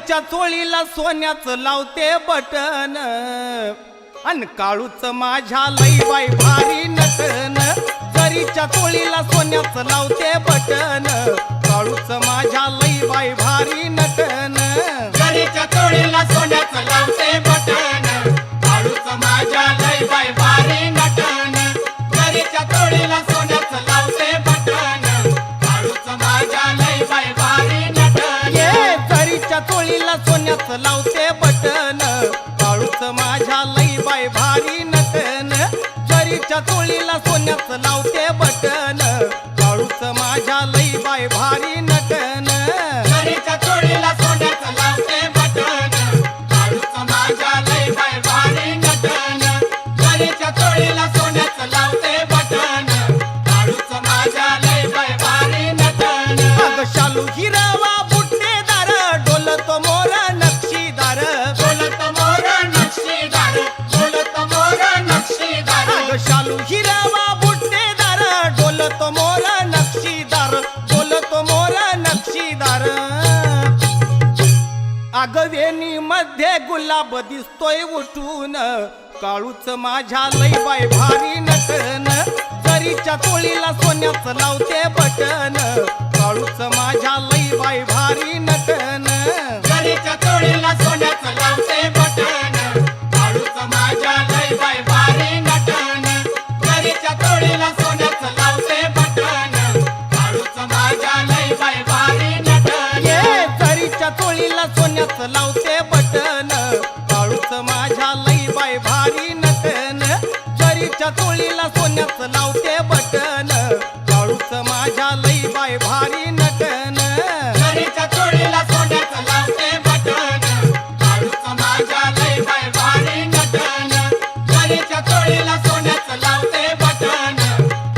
जरीच्या चोळीला सोन्याचं लावते बटन अन काळूच माझ्या लई बाई भारी नटन जरीच्या चोळीला सोन्याचं लावते बटन काळूच माझ्या लई बाई भारी नटन जरीच्या चोळीला सोन्याचं लावते बटन काळूच माझ्या लई बाई भारी नटन जरीच्या चोळीला सोन्याचं लावते बटन काळूच माझ्या लई बाई भारी नटन ये जरीच्या चोळीला सोन्याचं लावते बटन काळूच माझ्या लई बाई भारी नटन जरीच्या चोळीला सोन्याचं लावते बटन काळूच माझ्या लई बाई भारी नटन जरीच्या चोळीला सोन्याचं लावते बटन काळूच माझ्या लई बाई भारी नटन जरीच्या चोळीला सोन्याचं लावते बटन काळूच माझ्या लई बाई भारी नटन अग शालू हिरवा बुट्टेदार डोलत मोर नक्षीदार बोलत मोर नक्षीदार बोलत मोर नक्षीदार अग शालू हिरवा बुट्टेदार डोलत मोर नक्षीदार डोलत मोर नक्षीदार अग वेणी मध्ये गुलाब दिसतोय उठून काळूच माझ्या लई बाई भारी नटन जरीच्या चोळीला सोन्याचं लावते बटन काळूच माझ्या लई बाई भारी नटन जरीच्या चोळीला सोन्याचं लावते बटन काळूच माझ्या लई बाई भारी नटन जरीच्या चोळीला सोन्याचं लावते बटन काळूच माझ्या लई बाई भारी नटन ये जरीच्या चोळीला सोन्याचं लावते बटन काळूच माझ्या लई बाई भारी नटन जरीच्या चोळीला सोन्याचं लावते बटन काळूच माझ्या लई बाई भारी नटन जरीच्या चोळीला सोन्याचं लावते बटन काळूच माझ्या लई बाई भारी नटन जरीच्या चोळीला सोन्याचं लावते बटन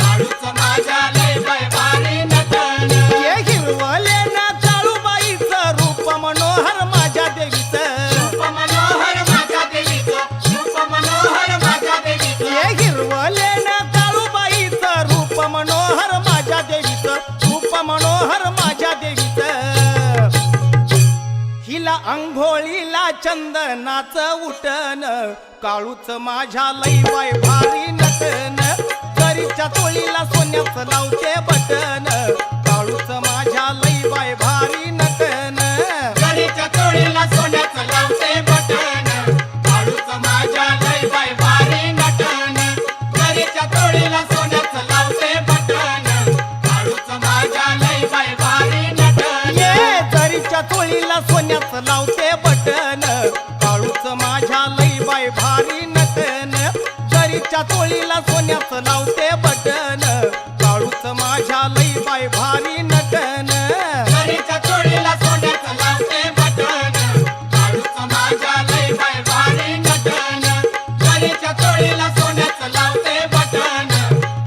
काळूच माझ्या लई बाई भारी नटन ये हिरवले ना काळूबाईचं रूप मनोहर माझ्या देवीचं रूप मनोहर माझ्या देवीचं रूप मनोहर माझ्या देवीचं ये हिरवले ना काळूबाईचं रूप मनोहर माझ्या देवीचं रूप मनोहर माझ्या देवीचं हिला अंघोळीला चंदनाचं उठन काळूच माझ्या लई बाई भारी नटन जरीच्या चोळीला सोन्याचं लावते बटन काळूच माझ्या लई बाई भारी नटन जरीच्या चोळीला सोन्याचं लावते बटन काळूच माझ्या लई बाई भारी नटन जरीच्या चोळीला सोन्याचं लावते बटन काळूच माझ्या लई बाई भारी नटन ये जरीच्या चोळीला सोन्याचं लावते बटन काळूच माझ्या लई बाई भारी नटन जरीच्या चोळीला सोन्याचं लावते बटन काळूच माझ्या लई बाई भारी नटन जरीच्या चोळीला सोन्याचं लावते बटन काळूच माझ्या लई बाई भारी नटन जरीच्या चोळीला सोन्याचं लावते बटन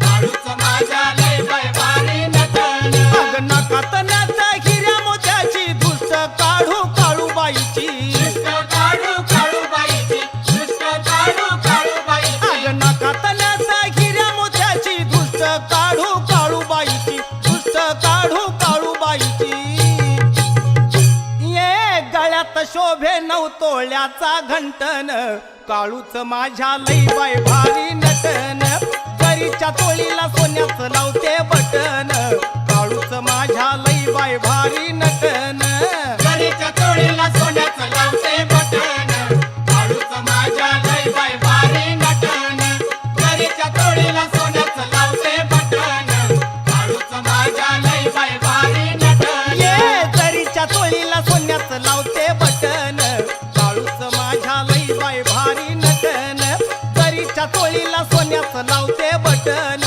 काळूच माझ्या लई बाई भारी नटन अग नकात नाच हिऱ्या मोत्याची दुष्ट काढू काळूबाईची दुष्ट काढू काळूबाईची दुष्ट काढू काळूबाईची अग नकात नाच हिऱ्या मोत्याची दुष्ट काढू काळूबाईची दुष्ट काढू काळूबाईची ये गळ्यात शोभे नवतोळ्याचा घंटन काळूच माझ्या लई बाई भारी नटन जरीच्या चोळीला सोन्याचं लावते बटन काळूच माझ्या लई बाई भारी नटन जरीच्या चोळीला सोन्याचं लावते बटन काळूच माझ्या लई बाई भारी नटन जरीच्या चोळीला सोन्याचं लावते बटन काळूच माझ्या लई बाई भारी नटन ये जरीच्या चोळीला सोन्याचं लावते बटन काळूच माझ्या लई बाई भारी नटन जरीच्या चोळीला सोन्याचं लावते बटन